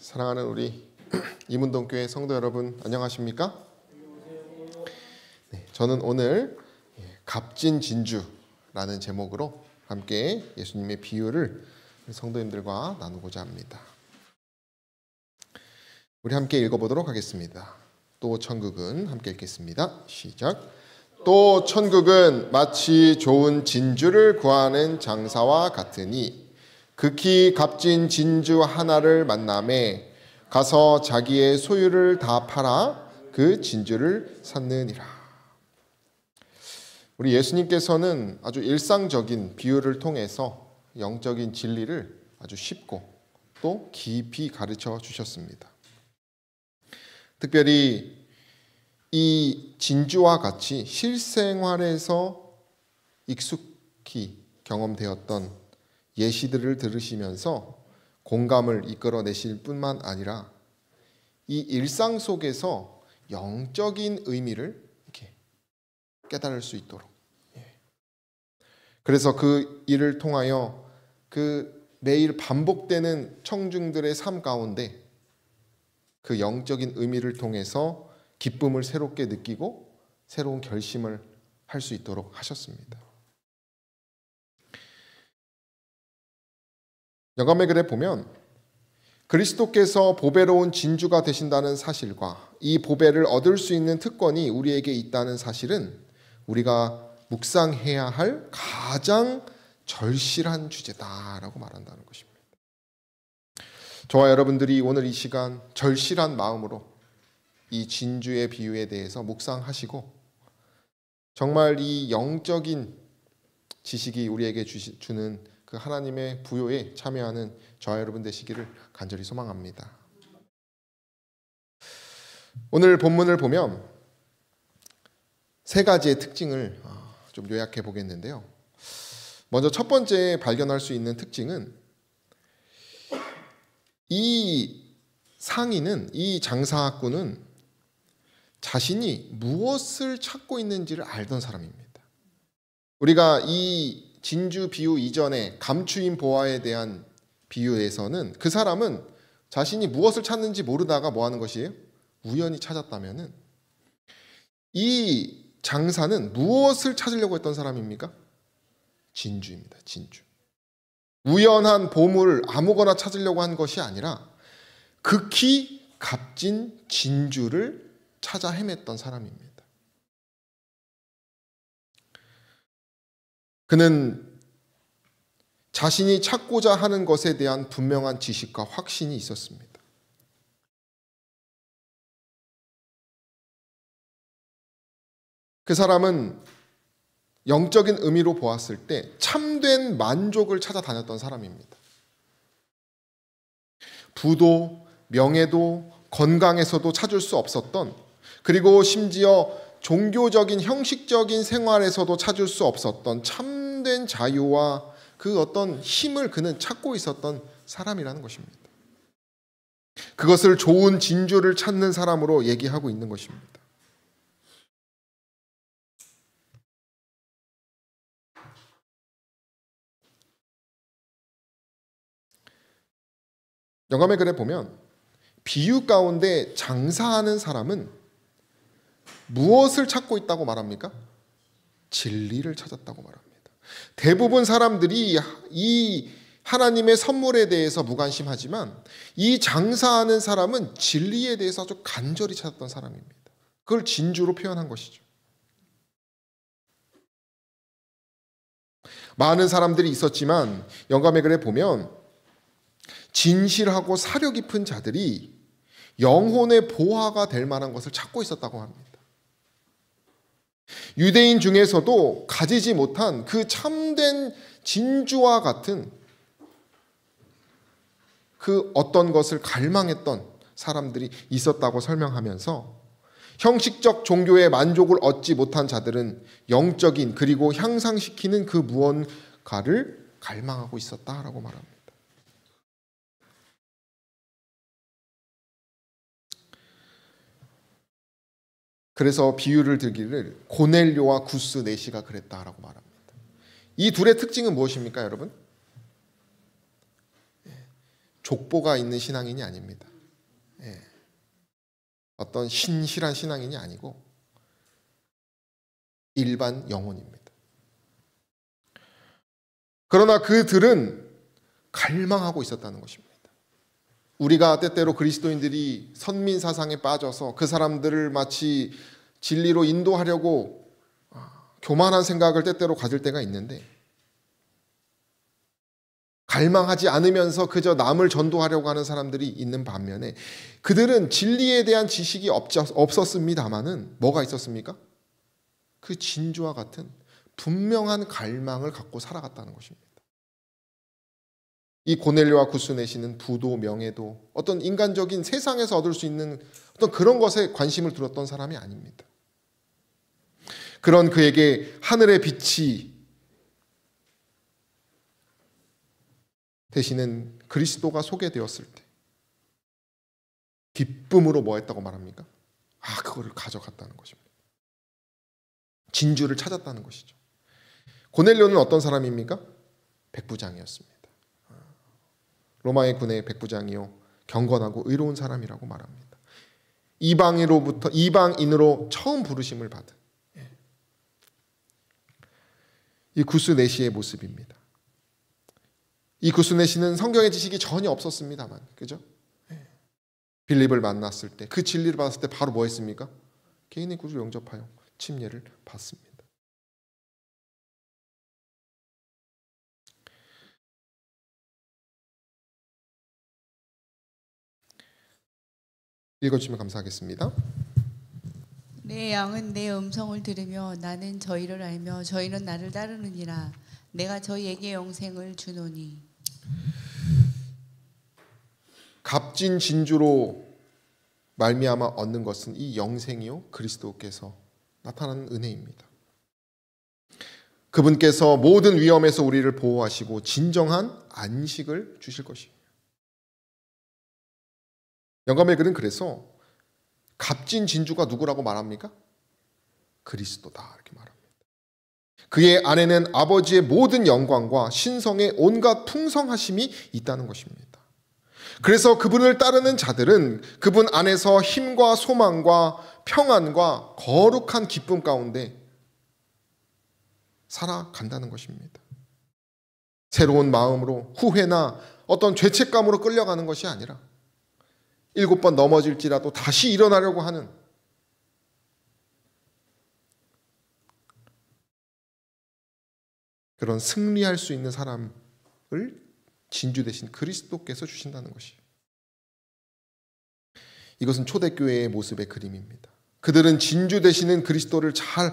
사랑하는 우리 이문동교회 성도 여러분, 안녕하십니까? 네, 저는 오늘 갑진진주라는 제목으로 함께 예수님의 비유를 성도님들과 나누고자 합니다. 우리 함께 읽어보도록 하겠습니다. 또 천국은 함께 읽겠습니다. 시작. 또 천국은 마치 좋은 진주를 구하는 장사와 같으니 극히 값진 진주 하나를 만나매 가서 자기의 소유를 다 팔아 그 진주를 샀느니라. 우리 예수님께서는 아주 일상적인 비유를 통해서 영적인 진리를 아주 쉽고 또 깊이 가르쳐 주셨습니다. 특별히 이 진주와 같이 실생활에서 익숙히 경험되었던 예시들을 들으시면서 공감을 이끌어내실 뿐만 아니라 이 일상 속에서 영적인 의미를 이렇게 깨달을 수 있도록, 그래서 그 일을 통하여 그 매일 반복되는 청중들의 삶 가운데 그 영적인 의미를 통해서 기쁨을 새롭게 느끼고 새로운 결심을 할 수 있도록 하셨습니다. 영감의 글에 보면 그리스도께서 보배로운 진주가 되신다는 사실과 이 보배를 얻을 수 있는 특권이 우리에게 있다는 사실은 우리가 묵상해야 할 가장 절실한 주제다라고 말한다는 것입니다. 저와 여러분들이 오늘 이 시간 절실한 마음으로 이 진주의 비유에 대해서 묵상하시고 정말 이 영적인 지식이 우리에게 주는 그 하나님의 부요에 참여하는 저와 여러분 되시기를 간절히 소망합니다. 오늘 본문을 보면 세 가지의 특징을 좀 요약해 보겠는데요. 먼저 첫 번째 발견할 수 있는 특징은 이 상인은, 이 장사꾼은 자신이 무엇을 찾고 있는지를 알던 사람입니다. 우리가 이 진주 비유 이전에 감추인 보화에 대한 비유에서는 그 사람은 자신이 무엇을 찾는지 모르다가 뭐 하는 것이에요? 우연히 찾았다면은 이 장사는 무엇을 찾으려고 했던 사람입니까? 진주입니다. 진주. 우연한 보물을 아무거나 찾으려고 한 것이 아니라 극히 값진 진주를 찾아 헤맸던 사람입니다. 그는 자신이 찾고자 하는 것에 대한 분명한 지식과 확신이 있었습니다. 그 사람은 영적인 의미로 보았을 때 참된 만족을 찾아다녔던 사람입니다. 부도, 명예도, 건강에서도 찾을 수 없었던, 그리고 심지어 종교적인 형식적인 생활에서도 찾을 수 없었던 참된 자유와 그 어떤 힘을 그는 찾고 있었던 사람이라는 것입니다. 그것을 좋은 진주를 찾는 사람으로 얘기하고 있는 것입니다. 영감의 글에 보면 비유 가운데 장사하는 사람은 무엇을 찾고 있다고 말합니까? 진리를 찾았다고 말합니다. 대부분 사람들이 이 하나님의 선물에 대해서 무관심하지만 이 장사하는 사람은 진리에 대해서 아주 간절히 찾았던 사람입니다. 그걸 진주로 표현한 것이죠. 많은 사람들이 있었지만 영감의 글에 보면 진실하고 사려 깊은 자들이 영혼의 보화가 될 만한 것을 찾고 있었다고 합니다. 유대인 중에서도 가지지 못한 그 참된 진주와 같은 그 어떤 것을 갈망했던 사람들이 있었다고 설명하면서 형식적 종교의 만족을 얻지 못한 자들은 영적인 그리고 향상시키는 그 무언가를 갈망하고 있었다라고 말합니다. 그래서 비유를 들기를 고넬료와 구스 네시가 그랬다라고 말합니다. 이 둘의 특징은 무엇입니까, 여러분? 족보가 있는 신앙인이 아닙니다. 어떤 신실한 신앙인이 아니고 일반 영혼입니다. 그러나 그들은 갈망하고 있었다는 것입니다. 우리가 때때로 그리스도인들이 선민사상에 빠져서 그 사람들을 마치 진리로 인도하려고 교만한 생각을 때때로 가질 때가 있는데, 갈망하지 않으면서 그저 남을 전도하려고 하는 사람들이 있는 반면에 그들은 진리에 대한 지식이 없었습니다마는 뭐가 있었습니까? 그 진주와 같은 분명한 갈망을 갖고 살아갔다는 것입니다. 이 고넬료와 구스네시는 부도 명예도 어떤 인간적인 세상에서 얻을 수 있는 어떤 그런 것에 관심을 두었던 사람이 아닙니다. 그런 그에게 하늘의 빛이 되시는 그리스도가 소개되었을 때 기쁨으로 뭐 했다고 말합니까? 그거를 가져갔다는 것입니다. 진주를 찾았다는 것이죠. 고넬료는 어떤 사람입니까? 백부장이었습니다. 로마의 군의 백부장이요, 경건하고 의로운 사람이라고 말합니다. 이방인으로 처음 부르심을 받은 이 구스네시의 모습입니다. 이 구스네시는 성경의 지식이 전혀 없었습니다만, 그죠? 빌립을 만났을 때, 그 진리를 받았을 때 바로 뭐 했습니까? 개인의 구주를 영접하여 침례를 받습니다. 읽어주시면 감사하겠습니다. 내 양은 내 음성을 들으며 나는 저희를 알며 저희는 나를 따르느니라. 내가 저희에게 영생을 주노니. 값진 진주로 말미암아 얻는 것은 이 영생이요, 그리스도께서 나타나는 은혜입니다. 그분께서 모든 위험에서 우리를 보호하시고 진정한 안식을 주실 것입니다. 영감의 글은 그래서 값진 진주가 누구라고 말합니까? 그리스도다, 이렇게 말합니다. 그의 안에는 아버지의 모든 영광과 신성의 온갖 풍성하심이 있다는 것입니다. 그래서 그분을 따르는 자들은 그분 안에서 힘과 소망과 평안과 거룩한 기쁨 가운데 살아간다는 것입니다. 새로운 마음으로 후회나 어떤 죄책감으로 끌려가는 것이 아니라 7번 넘어질지라도 다시 일어나려고 하는 그런 승리할 수 있는 사람을 진주 대신 그리스도께서 주신다는 것이에요. 이것은 초대교회의 모습의 그림입니다. 그들은 진주 되시는 그리스도를 잘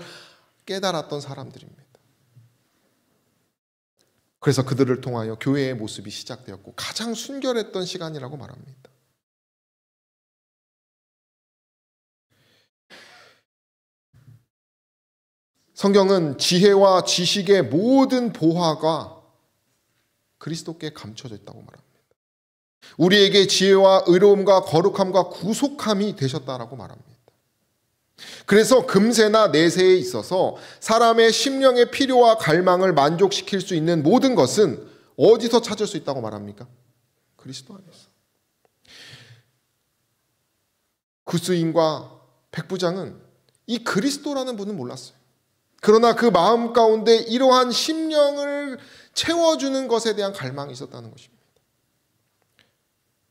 깨달았던 사람들입니다. 그래서 그들을 통하여 교회의 모습이 시작되었고 가장 순결했던 시간이라고 말합니다. 성경은 지혜와 지식의 모든 보화가 그리스도께 감춰져 있다고 말합니다. 우리에게 지혜와 의로움과 거룩함과 구속함이 되셨다라고 말합니다. 그래서 금세나 내세에 있어서 사람의 심령의 필요와 갈망을 만족시킬 수 있는 모든 것은 어디서 찾을 수 있다고 말합니까? 그리스도 안에서. 구스인과 백부장은 이 그리스도라는 분은 몰랐어요. 그러나 그 마음 가운데 이러한 심령을 채워주는 것에 대한 갈망이 있었다는 것입니다.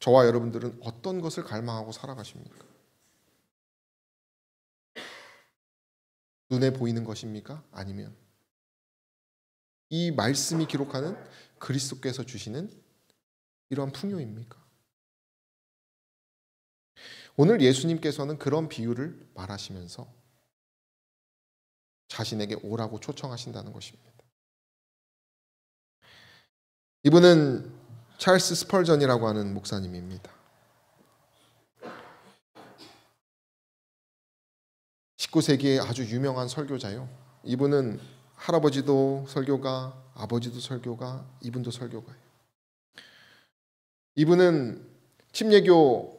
저와 여러분들은 어떤 것을 갈망하고 살아가십니까? 눈에 보이는 것입니까? 아니면 이 말씀이 기록하는 그리스도께서 주시는 이러한 풍요입니까? 오늘 예수님께서는 그런 비유를 말하시면서 자신에게 오라고 초청하신다는 것입니다. 이분은 찰스 스펄전이라고 하는 목사님입니다. 19세기의 아주 유명한 설교자요. 이분은 할아버지도 설교가, 아버지도 설교가, 이분도 설교가예요. 이분은 침례교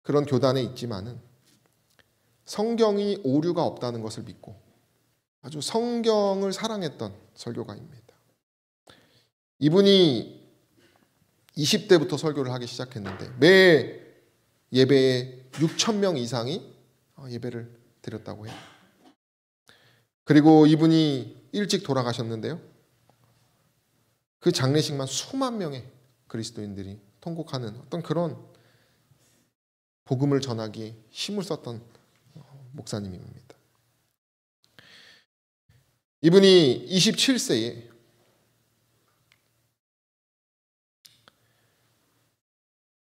그런 교단에 있지만은 성경이 오류가 없다는 것을 믿고 아주 성경을 사랑했던 설교가입니다. 이분이 20대부터 설교를 하기 시작했는데 매 예배에 6,000명 이상이 예배를 드렸다고 해요. 그리고 이분이 일찍 돌아가셨는데요. 그 장례식만 수만 명의 그리스도인들이 통곡하는 어떤 그런 복음을 전하기에 힘을 썼던 목사님입니다. 이분이 27세에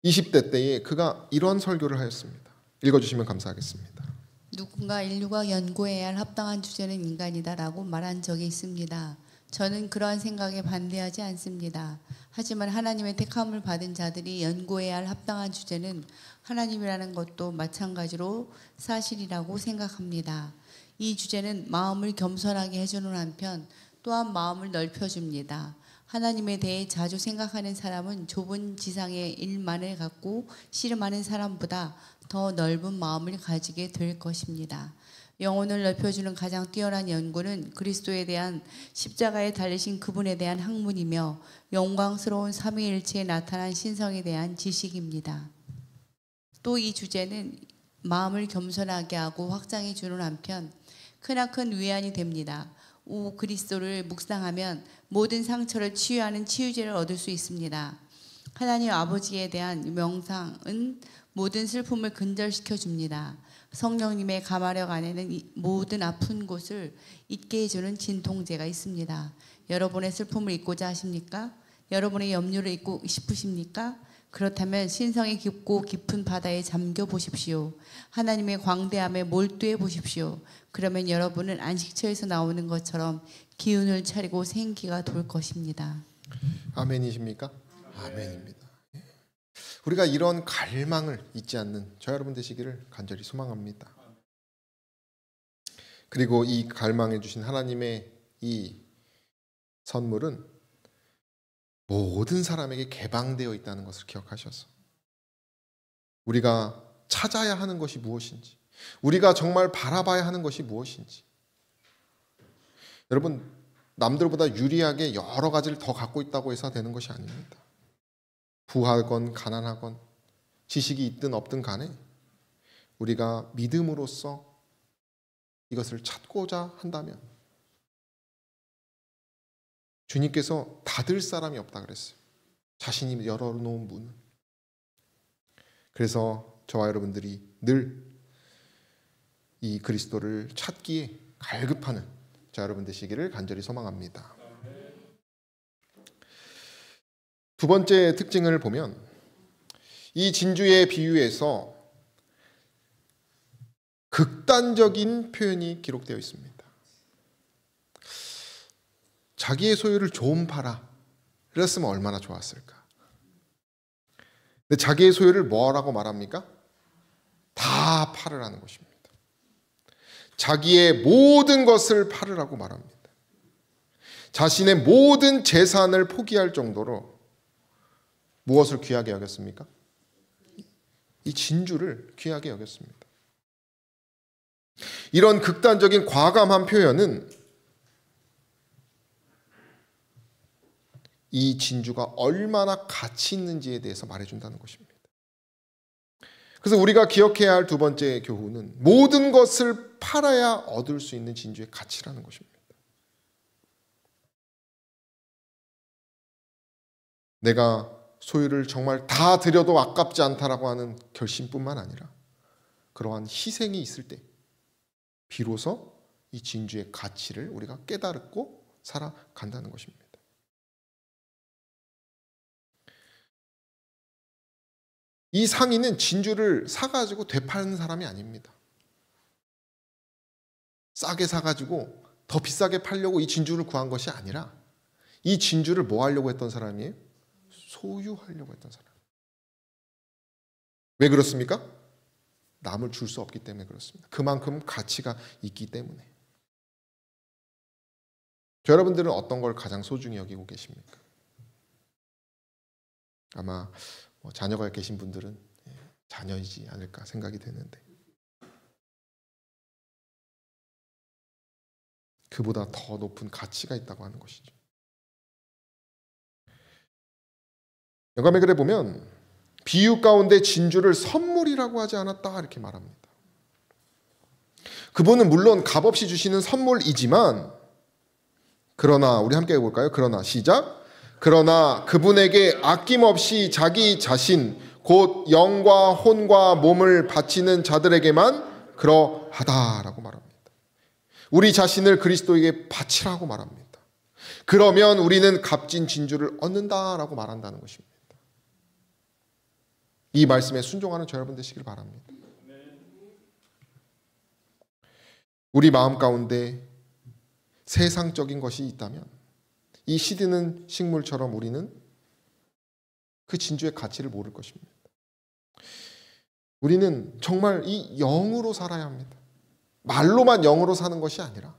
20대 때에 그가 이런 설교를 하였습니다. 읽어주시면 감사하겠습니다. 누군가 인류가 연구해야 할 합당한 주제는 인간이다라고 말한 적이 있습니다. 저는 그러한 생각에 반대하지 않습니다. 하지만 하나님의 택함을 받은 자들이 연구해야 할 합당한 주제는 하나님이라는 것도 마찬가지로 사실이라고 생각합니다. 이 주제는 마음을 겸손하게 해주는 한편 또한 마음을 넓혀줍니다. 하나님에 대해 자주 생각하는 사람은 좁은 지상의 일만을 갖고 씨름하는 사람보다 더 넓은 마음을 가지게 될 것입니다. 영혼을 넓혀주는 가장 뛰어난 연구는 그리스도에 대한 십자가에 달리신 그분에 대한 학문이며 영광스러운 삼위일체에 나타난 신성에 대한 지식입니다. 또 이 주제는 마음을 겸손하게 하고 확장해 주는 한편 크나큰 위안이 됩니다. 오 그리스도를 묵상하면 모든 상처를 치유하는 치유제를 얻을 수 있습니다. 하나님 아버지에 대한 명상은 모든 슬픔을 근절시켜 줍니다. 성령님의 가마력 안에는 모든 아픈 곳을 잊게 해주는 진통제가 있습니다. 여러분의 슬픔을 잊고자 하십니까? 여러분의 염려를 잊고 싶으십니까? 그렇다면 신성의 깊고 깊은 바다에 잠겨 보십시오. 하나님의 광대함에 몰두해 보십시오. 그러면 여러분은 안식처에서 나오는 것처럼 기운을 차리고 생기가 돌 것입니다. 아멘이십니까? 아멘입니다. 우리가 이런 갈망을 잊지 않는 저 여러분 되시기를 간절히 소망합니다. 그리고 이 갈망해 주신 하나님의 이 선물은 모든 사람에게 개방되어 있다는 것을 기억하셔서 우리가 찾아야 하는 것이 무엇인지, 우리가 정말 바라봐야 하는 것이 무엇인지, 여러분 남들보다 유리하게 여러 가지를 더 갖고 있다고 해서 되는 것이 아닙니다. 부하건 가난하건 지식이 있든 없든 간에 우리가 믿음으로써 이것을 찾고자 한다면 주님께서 닫을 사람이 없다 그랬어요. 자신이 열어놓은 문은. 그래서 저와 여러분들이 늘 이 그리스도를 찾기에 갈급하는 저 여러분 되시기를 간절히 소망합니다. 두 번째 특징을 보면 이 진주의 비유에서 극단적인 표현이 기록되어 있습니다. 자기의 소유를 좀 팔아. 이랬으면 얼마나 좋았을까. 근데 자기의 소유를 뭐라고 말합니까? 다 팔으라는 것입니다. 자기의 모든 것을 팔으라고 말합니다. 자신의 모든 재산을 포기할 정도로 무엇을 귀하게 여겼습니까? 이 진주를 귀하게 여겼습니다. 이런 극단적인 과감한 표현은 이 진주가 얼마나 가치 있는지에 대해서 말해준다는 것입니다. 그래서 우리가 기억해야 할 두 번째 교훈은 모든 것을 팔아야 얻을 수 있는 진주의 가치라는 것입니다. 내가 소유를 정말 다 드려도 아깝지 않다라고 하는 결심뿐만 아니라 그러한 희생이 있을 때 비로소 이 진주의 가치를 우리가 깨달고 살아간다는 것입니다. 이 상인은 진주를 사가지고 되파는 사람이 아닙니다. 싸게 사가지고 더 비싸게 팔려고 이 진주를 구한 것이 아니라 이 진주를 뭐 하려고 했던 사람이에요? 소유하려고 했던 사람. 왜 그렇습니까? 남을 줄 수 없기 때문에 그렇습니다. 그만큼 가치가 있기 때문에. 여러분들은 어떤 걸 가장 소중히 여기고 계십니까? 아마 자녀가 계신 분들은 자녀이지 않을까 생각이 되는데 그보다 더 높은 가치가 있다고 하는 것이죠. 영감의 글에 보면 비유 가운데 진주를 선물이라고 하지 않았다 이렇게 말합니다. 그분은 물론 값없이 주시는 선물이지만 그러나 우리 함께 해볼까요? 그러나 시작. 그러나 그분에게 아낌없이 자기 자신 곧 영과 혼과 몸을 바치는 자들에게만 그러하다라고 말합니다. 우리 자신을 그리스도에게 바치라고 말합니다. 그러면 우리는 값진 진주를 얻는다라고 말한다는 것입니다. 이 말씀에 순종하는 저 여러분 되시길 바랍니다. 우리 마음 가운데 세상적인 것이 있다면 이 시드는 식물처럼 우리는 그 진주의 가치를 모를 것입니다. 우리는 정말 이 영으로 살아야 합니다. 말로만 영으로 사는 것이 아니라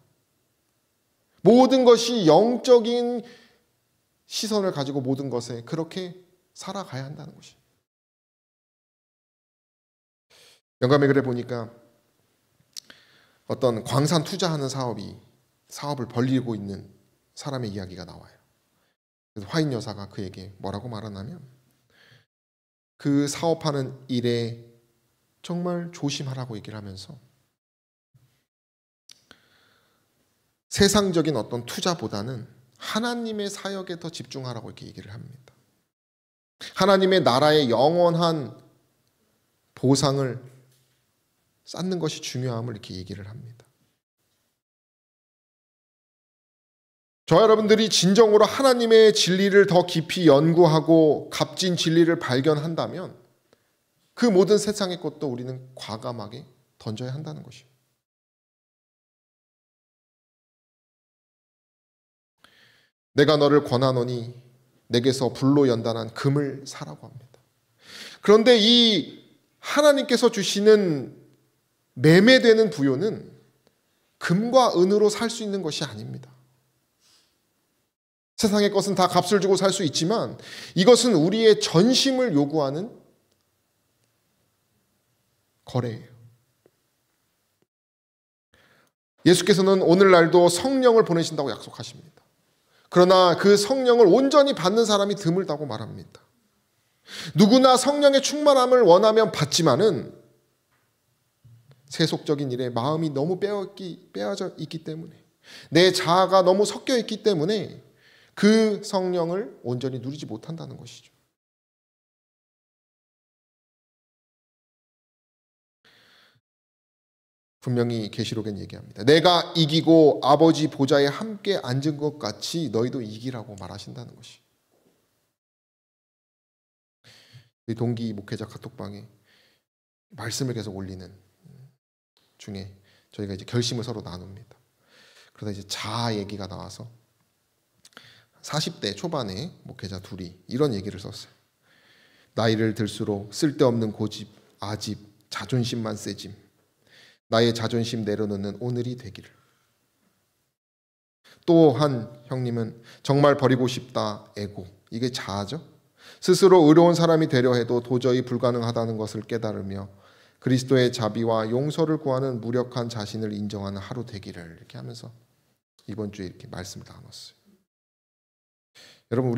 모든 것이 영적인 시선을 가지고 모든 것에 그렇게 살아가야 한다는 것입니다. 영감의 글에 보니까 어떤 광산 투자하는 사업을 벌리고 있는 사람의 이야기가 나와요. 그래서 화인 여사가 그에게 뭐라고 말하냐면 그 사업하는 일에 정말 조심하라고 얘기를 하면서 세상적인 어떤 투자보다는 하나님의 사역에 더 집중하라고 이렇게 얘기를 합니다. 하나님의 나라의 영원한 보상을 쌓는 것이 중요함을 이렇게 얘기를 합니다. 저 여러분들이 진정으로 하나님의 진리를 더 깊이 연구하고 값진 진리를 발견한다면 그 모든 세상의 것도 우리는 과감하게 던져야 한다는 것이에요. 내가 너를 권하노니 내게서 불로 연단한 금을 사라고 합니다. 그런데 이 하나님께서 주시는 매매되는 부요는 금과 은으로 살 수 있는 것이 아닙니다. 세상의 것은 다 값을 주고 살 수 있지만 이것은 우리의 전심을 요구하는 거래예요. 예수께서는 오늘날도 성령을 보내신다고 약속하십니다. 그러나 그 성령을 온전히 받는 사람이 드물다고 말합니다. 누구나 성령의 충만함을 원하면 받지만은 세속적인 일에 마음이 너무 빼어져 있기 때문에 내 자아가 너무 섞여 있기 때문에 그 성령을 온전히 누리지 못한다는 것이죠. 분명히 계시록엔 얘기합니다. 내가 이기고 아버지 보좌에 함께 앉은 것 같이 너희도 이기라고 말하신다는 것이. 동기 목회자 카톡방에 말씀을 계속 올리는 중에 저희가 이제 결심을 서로 나눕니다. 그러다 이제 자아 얘기가 나와서 40대 초반에 목회자 둘이 이런 얘기를 썼어요. 나이를 들수록 쓸데없는 고집, 아집, 자존심만 세짐. 나의 자존심 내려놓는 오늘이 되기를. 또 한 형님은 정말 버리고 싶다, 에고. 이게 자아죠. 스스로 의로운 사람이 되려 해도 도저히 불가능하다는 것을 깨달으며 그리스도의 자비와 용서를 구하는 무력한 자신을 인정하는 하루 되기를 이렇게 하면서 이번 주에 이렇게 말씀을 나눴어요. 여러분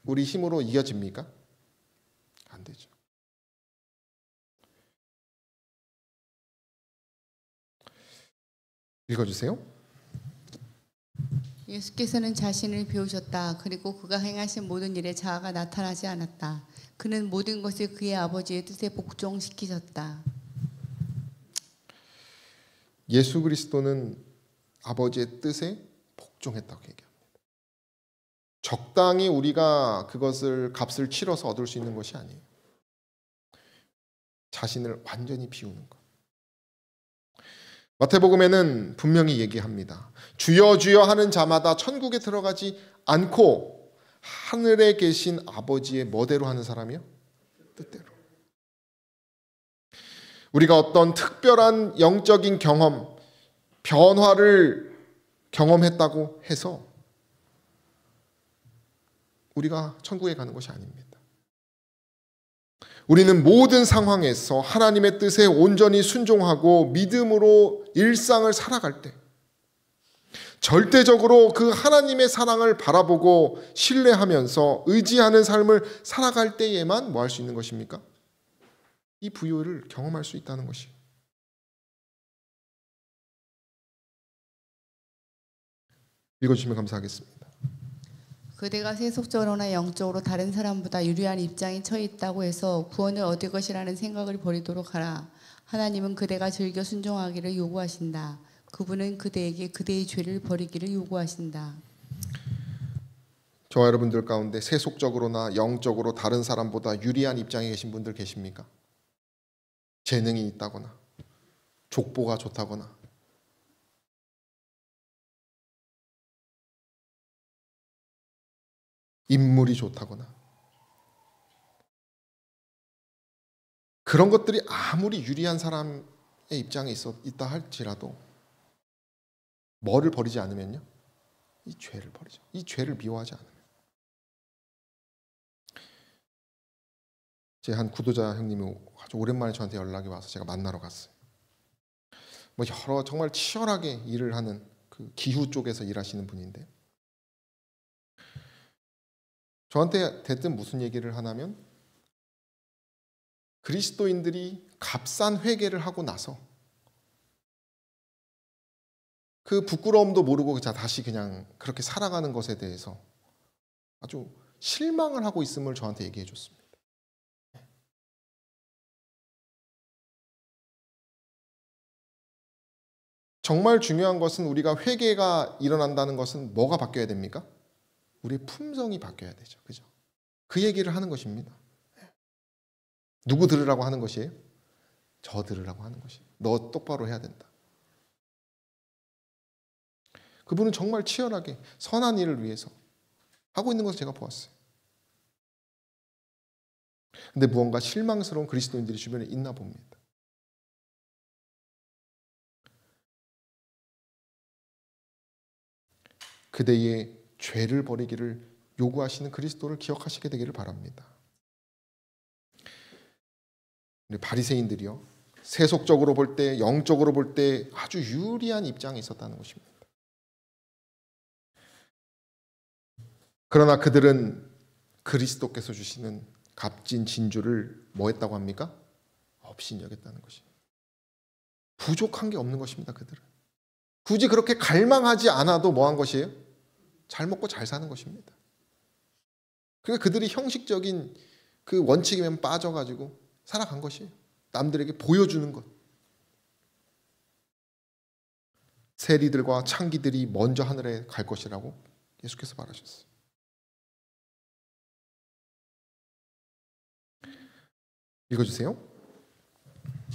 우리 힘으로 이겨집니까? 안 되죠. 읽어주세요. 예수께서는 자신을 비우셨다. 그리고 그가 행하신 모든 일에 자아가 나타나지 않았다. 그는 모든 것을 그의 아버지의 뜻에 복종시키셨다. 예수 그리스도는 아버지의 뜻에 복종했다고 얘기합니다. 적당히 우리가 그것을 값을 치러서 얻을 수 있는 것이 아니에요. 자신을 완전히 비우는 것. 마태복음에는 분명히 얘기합니다. 주여 주여 하는 자마다 천국에 들어가지 않고 하늘에 계신 아버지의 뭐대로 하는 사람이요? 뜻대로. 우리가 어떤 특별한 영적인 경험, 변화를 경험했다고 해서 우리가 천국에 가는 것이 아닙니다. 우리는 모든 상황에서 하나님의 뜻에 온전히 순종하고 믿음으로 일상을 살아갈 때 절대적으로 그 하나님의 사랑을 바라보고 신뢰하면서 의지하는 삶을 살아갈 때에만 뭐 할 수 있는 것입니까? 이 부요를 경험할 수 있다는 것이에요. 읽어주시면 감사하겠습니다. 그대가 세속적으로나 영적으로 다른 사람보다 유리한 입장에 처해 있다고 해서 구원을 얻을 것이라는 생각을 버리도록 하라. 하나님은 그대가 즐겨 순종하기를 요구하신다. 그분은 그대에게 그대의 죄를 버리기를 요구하신다. 저와 여러분들 가운데 세속적으로나 영적으로 다른 사람보다 유리한 입장에 계신 분들 계십니까? 재능이 있다거나 족보가 좋다거나 인물이 좋다거나 그런 것들이 아무리 유리한 사람의 입장에 있다 할지라도 뭐를 버리지 않으면요? 이 죄를 버리죠. 이 죄를 미워하지 않으면. 제 한 구도자 형님이 아주 오랜만에 저한테 연락이 와서 제가 만나러 갔어요. 뭐 여러 정말 치열하게 일을 하는 그 기후 쪽에서 일하시는 분인데 저한테 대뜸 무슨 얘기를 하냐면 그리스도인들이 값싼 회개를 하고 나서 그 부끄러움도 모르고 다시 그냥 그렇게 살아가는 것에 대해서 아주 실망을 하고 있음을 저한테 얘기해 줬습니다. 정말 중요한 것은 우리가 회개가 일어난다는 것은 뭐가 바뀌어야 됩니까? 우리의 품성이 바뀌어야 되죠. 그죠? 그 얘기를 하는 것입니다. 누구 들으라고 하는 것이에요? 저 들으라고 하는 것이에요. 너 똑바로 해야 된다. 그분은 정말 치열하게 선한 일을 위해서 하고 있는 것을 제가 보았어요. 근데 무언가 실망스러운 그리스도인들이 주변에 있나 봅니다. 그대의 죄를 버리기를 요구하시는 그리스도를 기억하시게 되기를 바랍니다. 우리 바리새인들이요, 세속적으로 볼 때, 영적으로 볼 때 아주 유리한 입장에 있었다는 것입니다. 그러나 그들은 그리스도께서 주시는 값진 진주를 뭐 했다고 합니까? 업신여겼다는 것입니다. 부족한 게 없는 것입니다. 그들은 굳이 그렇게 갈망하지 않아도 뭐 한 것이에요? 잘 먹고 잘 사는 것입니다. 그러니까 그들이 형식적인 그 원칙에만 빠져가지고 살아간 것이에요. 남들에게 보여주는 것. 세리들과 창기들이 먼저 하늘에 갈 것이라고 예수께서 말하셨어요. 읽어주세요.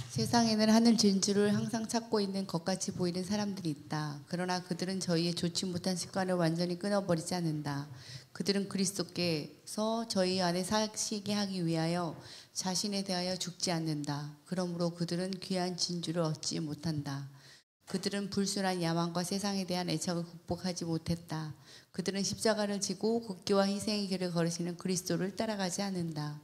세상에는 하늘 진주를 항상 찾고 있는 것 같이 보이는 사람들이 있다. 그러나 그들은 저희의 좋지 못한 습관을 완전히 끊어버리지 않는다. 그들은 그리스도께서 저희 안에 사시게 하기 위하여 자신에 대하여 죽지 않는다. 그러므로 그들은 귀한 진주를 얻지 못한다. 그들은 불순한 야망과 세상에 대한 애착을 극복하지 못했다. 그들은 십자가를 지고 국기와 희생의 길을 걸으시는 그리스도를 따라가지 않는다.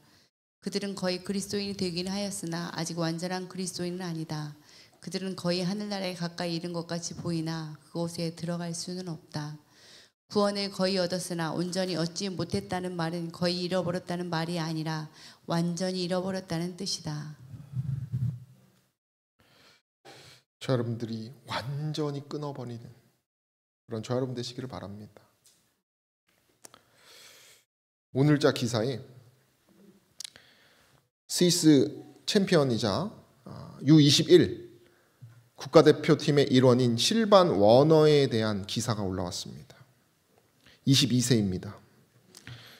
그들은 거의 그리스도인이 되긴 하였으나 아직 완전한 그리스도인은 아니다. 그들은 거의 하늘나라에 가까이 이른 것 같이 보이나 그곳에 들어갈 수는 없다. 구원을 거의 얻었으나 온전히 얻지 못했다는 말은 거의 잃어버렸다는 말이 아니라 완전히 잃어버렸다는 뜻이다. 저 여러분들이 완전히 끊어버리는 그런 저 여러분 되시기를 바랍니다. 오늘자 기사에 스위스 챔피언이자 U21 국가대표팀의 일원인 실반 워너에 대한 기사가 올라왔습니다. 22세입니다.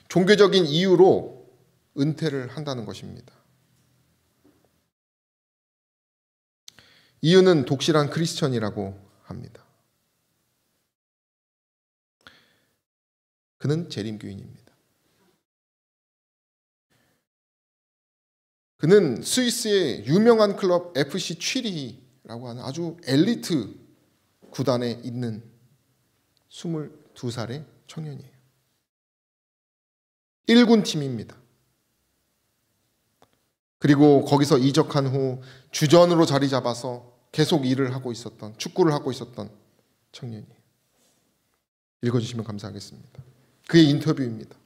종교적인 이유로 은퇴를 한다는 것입니다. 이유는 독실한 크리스천이라고 합니다. 그는 재림교인입니다. 그는 스위스의 유명한 클럽 FC 취리히라고 하는 아주 엘리트 구단에 있는 22살의 청년이에요. 1군 팀입니다. 그리고 거기서 이적한 후 주전으로 자리 잡아서 계속 일을 하고 있었던, 축구를 하고 있었던 청년이에요. 읽어주시면 감사하겠습니다. 그의 인터뷰입니다.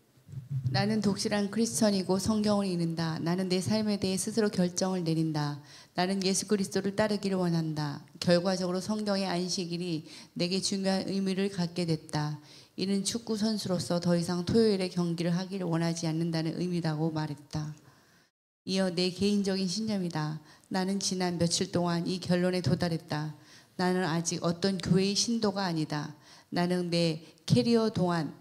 나는 독실한 크리스천이고 성경을 읽는다. 나는 내 삶에 대해 스스로 결정을 내린다. 나는 예수 그리스도를 따르기를 원한다. 결과적으로 성경의 안식일이 내게 중요한 의미를 갖게 됐다. 이는 축구 선수로서 더 이상 토요일에 경기를 하기를 원하지 않는다는 의미라고 말했다. 이어 내 개인적인 신념이다. 나는 지난 며칠 동안 이 결론에 도달했다. 나는 아직 어떤 교회의 신도가 아니다. 나는 내 캐리어 동안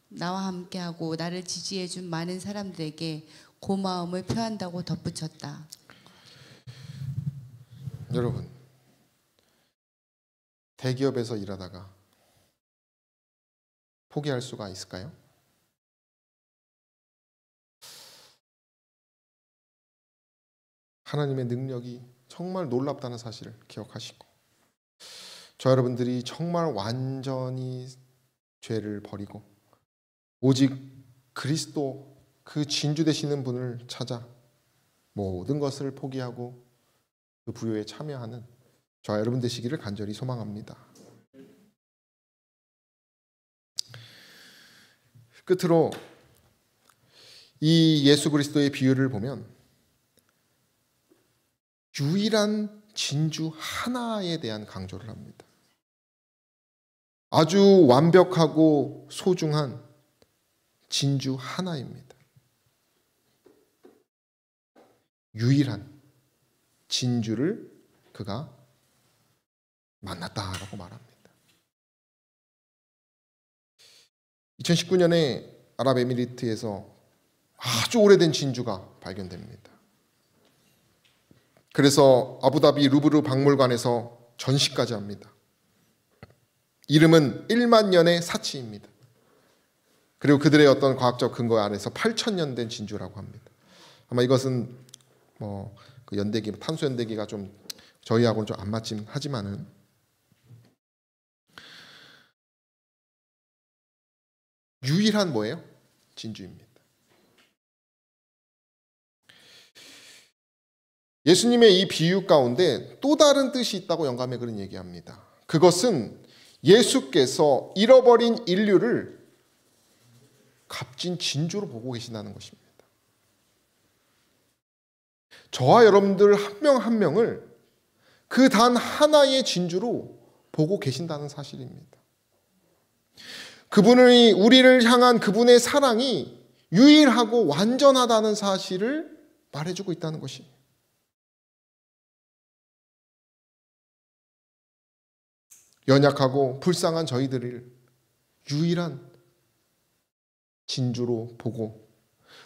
나와 함께하고 나를 지지해준 많은 사람들에게 고마움을 표한다고 덧붙였다. 여러분, 대기업에서 일하다가 포기할 수가 있을까요? 하나님의 능력이 정말 놀랍다는 사실을 기억하시고, 저 여러분들이 정말 완전히 죄를 버리고 오직 그리스도 그 진주 되시는 분을 찾아 모든 것을 포기하고 그 부요에 참여하는 저와 여러분 되시기를 간절히 소망합니다. 끝으로 이 예수 그리스도의 비유를 보면 유일한 진주 하나에 대한 강조를 합니다. 아주 완벽하고 소중한 진주 하나입니다. 유일한 진주를 그가 만났다라고 말합니다. 2019년에 아랍에미리트에서 아주 오래된 진주가 발견됩니다. 그래서 아부다비 루브르 박물관에서 전시까지 합니다. 이름은 1만 년의 사치입니다. 그리고 그들의 어떤 과학적 근거 아래서 8,000년 된 진주라고 합니다. 아마 이것은 그 연대기, 탄소 연대기가 좀 저희하고는 좀 안 맞긴 하지만은 유일한 뭐예요? 진주입니다. 예수님의 이 비유 가운데 또 다른 뜻이 있다고 영감의 글은 얘기합니다. 그것은 예수께서 잃어버린 인류를 값진 진주로 보고 계신다는 것입니다. 저와 여러분들 한 명 한 명을 그 단 하나의 진주로 보고 계신다는 사실입니다. 그분이 우리를 향한 그분의 사랑이 유일하고 완전하다는 사실을 말해주고 있다는 것입니다. 연약하고 불쌍한 저희들을 유일한 진주로 보고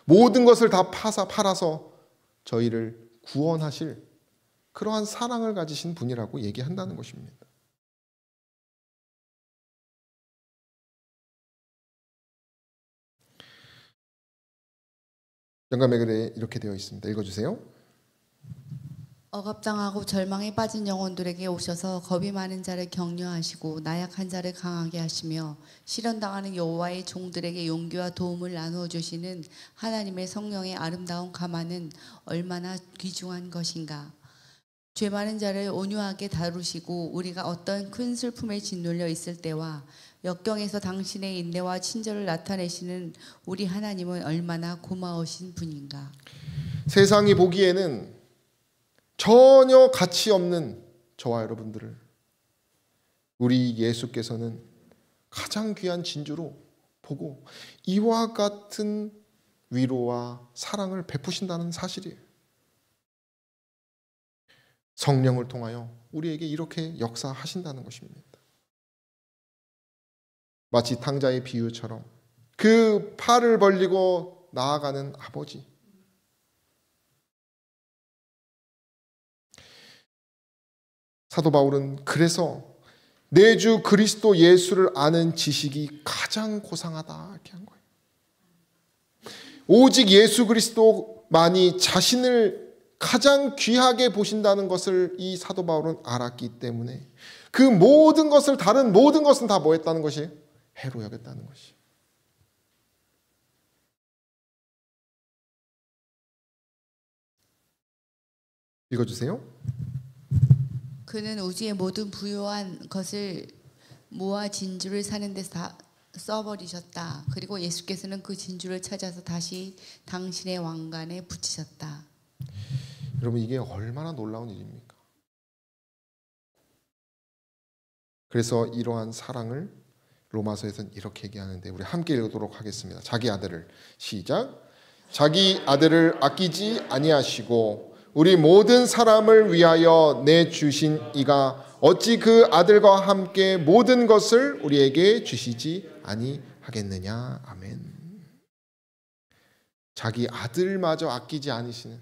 모든 것을 다 팔아서 저희를 구원하실 그러한 사랑을 가지신 분이라고 얘기한다는 것입니다. 영감의 글에 이렇게 되어 있습니다. 읽어주세요. 억압당하고 절망에 빠진 영혼들에게 오셔서 겁이 많은 자를 격려하시고 나약한 자를 강하게 하시며 시련당하는 여호와의 종들에게 용기와 도움을 나누어 주시는 하나님의 성령의 아름다운 가마는 얼마나 귀중한 것인가. 죄 많은 자를 온유하게 다루시고 우리가 어떤 큰 슬픔에 짓눌려 있을 때와 역경에서 당신의 인내와 친절을 나타내시는 우리 하나님은 얼마나 고마우신 분인가. 세상이 보기에는 전혀 가치 없는 저와 여러분들을 우리 예수께서는 가장 귀한 진주로 보고 이와 같은 위로와 사랑을 베푸신다는 사실이에요. 성령을 통하여 우리에게 이렇게 역사하신다는 것입니다. 마치 탕자의 비유처럼 그 팔을 벌리고 나아가는 아버지. 사도 바울은 그래서 내 주 그리스도 예수를 아는 지식이 가장 고상하다 이렇게 한 거예요. 오직 예수 그리스도만이 자신을 가장 귀하게 보신다는 것을 이 사도 바울은 알았기 때문에 그 모든 것을 다른 모든 것은 다 뭐 했다는 것이 해로 여겼다는 것이. 읽어주세요. 그는 우주의 모든 부요한 것을 무와 진주를 사는 데서 다 써버리셨다. 그리고 예수께서는 그 진주를 찾아서 다시 당신의 왕관에 붙이셨다. 여러분, 이게 얼마나 놀라운 일입니까? 그래서 이러한 사랑을 로마서에서는 이렇게 얘기하는데 우리 함께 읽도록 하겠습니다. 자기 아들을, 시작. 자기 아들을 아끼지 아니하시고 우리 모든 사람을 위하여 내주신 이가 어찌 그 아들과 함께 모든 것을 우리에게 주시지 아니하겠느냐. 아멘. 자기 아들마저 아끼지 않으시는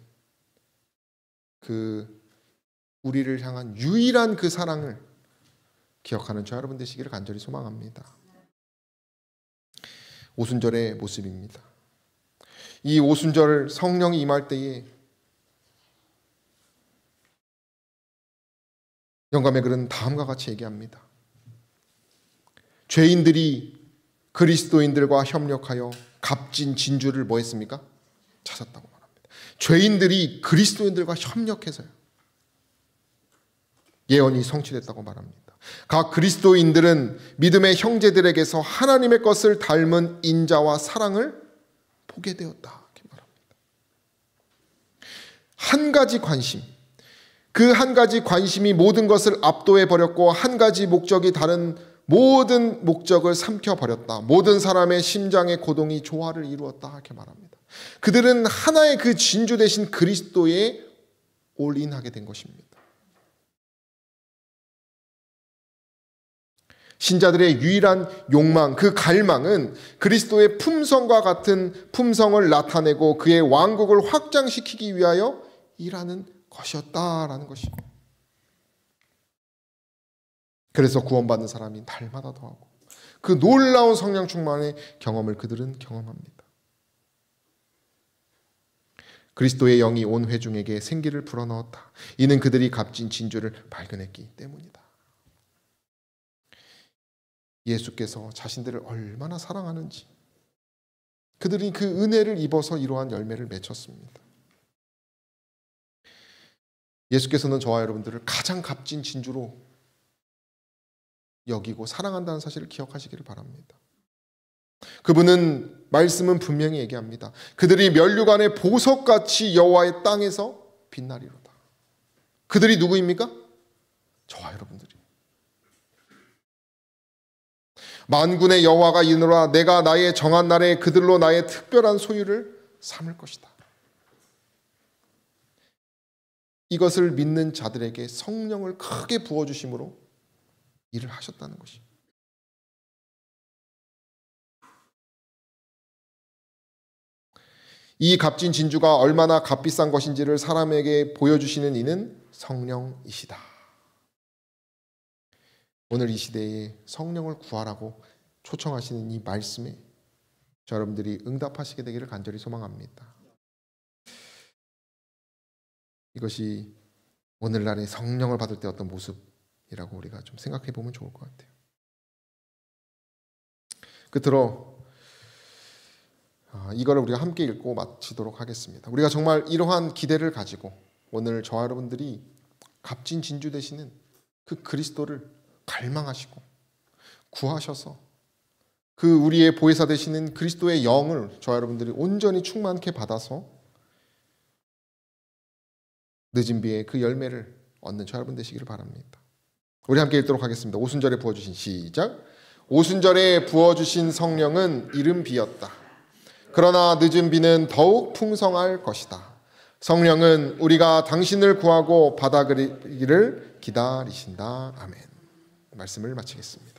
그 우리를 향한 유일한 그 사랑을 기억하는 저 여러분 되시기를 간절히 소망합니다. 오순절의 모습입니다. 이 오순절 성령이 임할 때에 영감의 글은 다음과 같이 얘기합니다. 죄인들이 그리스도인들과 협력하여 값진 진주를 뭐 했습니까? 찾았다고 말합니다. 죄인들이 그리스도인들과 협력해서요. 예언이 성취됐다고 말합니다. 각 그리스도인들은 믿음의 형제들에게서 하나님의 것을 닮은 인자와 사랑을 보게 되었다. 이렇게 말합니다. 한 가지 관심, 그 한 가지 관심이 모든 것을 압도해 버렸고 한 가지 목적이 다른 모든 목적을 삼켜버렸다. 모든 사람의 심장의 고동이 조화를 이루었다. 이렇게 말합니다. 그들은 하나의 그 진주 대신 그리스도에 올인하게 된 것입니다. 신자들의 유일한 욕망, 그 갈망은 그리스도의 품성과 같은 품성을 나타내고 그의 왕국을 확장시키기 위하여 일하는 것이었다라는 것입니다. 그래서 구원받는 사람이 날마다 더하고 그 놀라운 성령 충만의 경험을 그들은 경험합니다. 그리스도의 영이 온 회중에게 생기를 불어넣었다. 이는 그들이 값진 진주를 발견했기 때문이다. 예수께서 자신들을 얼마나 사랑하는지 그들이 그 은혜를 입어서 이러한 열매를 맺혔습니다. 예수께서는 저와 여러분들을 가장 값진 진주로 여기고 사랑한다는 사실을 기억하시기를 바랍니다. 그분은 말씀은 분명히 얘기합니다. 그들이 면류관의 보석같이 여호와의 땅에서 빛나리로다. 그들이 누구입니까? 저와 여러분들이. 만군의 여호와가 이르노라 내가 나의 정한 날에 그들로 나의 특별한 소유를 삼을 것이다. 이것을 믿는 자들에게 성령을 크게 부어주심으로 일을 하셨다는 것이. 이 값진 진주가 얼마나 값비싼 것인지를 사람에게 보여주시는 이는 성령이시다. 오늘 이 시대에 성령을 구하라고 초청하시는 이 말씀에 저 여러분들이 응답하시게 되기를 간절히 소망합니다. 이것이 오늘날의 성령을 받을 때 어떤 모습이라고 우리가 좀 생각해 보면 좋을 것 같아요. 끝으로 이거를 우리가 함께 읽고 마치도록 하겠습니다. 우리가 정말 이러한 기대를 가지고 오늘 저와 여러분들이 값진 진주 되시는 그 그리스도를 갈망하시고 구하셔서 그 우리의 보혜사 되시는 그리스도의 영을 저와 여러분들이 온전히 충만케 받아서 늦은 비에 그 열매를 얻는 저 여러분 되시기를 바랍니다. 우리 함께 읽도록 하겠습니다. 오순절에 부어주신 시작. 오순절에 부어주신 성령은 이른 비였다. 그러나 늦은 비는 더욱 풍성할 것이다. 성령은 우리가 당신을 구하고 받아들이기를 기다리신다. 아멘. 말씀을 마치겠습니다.